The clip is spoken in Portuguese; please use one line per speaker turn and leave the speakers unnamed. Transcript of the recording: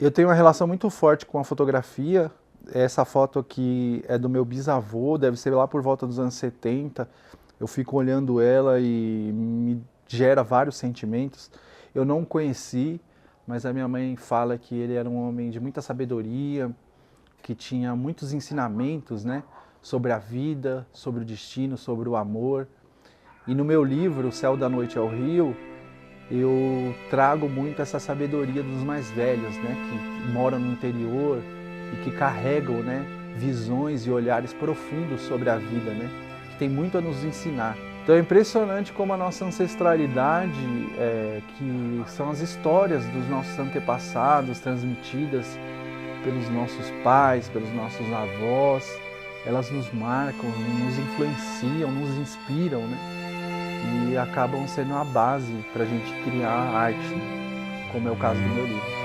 Eu tenho uma relação muito forte com a fotografia. Essa foto aqui é do meu bisavô, deve ser lá por volta dos anos 70. Eu fico olhando ela e me gera vários sentimentos. Eu não o conheci, mas a minha mãe fala que ele era um homem de muita sabedoria, que tinha muitos ensinamentos, né, sobre a vida, sobre o destino, sobre o amor. E no meu livro, O Céu da Noite ao Rio, eu trago muito essa sabedoria dos mais velhos, né, que moram no interior e que carregam, né, visões e olhares profundos sobre a vida, né, que tem muito a nos ensinar. Então é impressionante como a nossa ancestralidade, que são as histórias dos nossos antepassados transmitidas pelos nossos pais, pelos nossos avós, elas nos marcam, nos influenciam, nos inspiram, né? E acabam sendo a base para a gente criar arte, como é o caso do meu livro.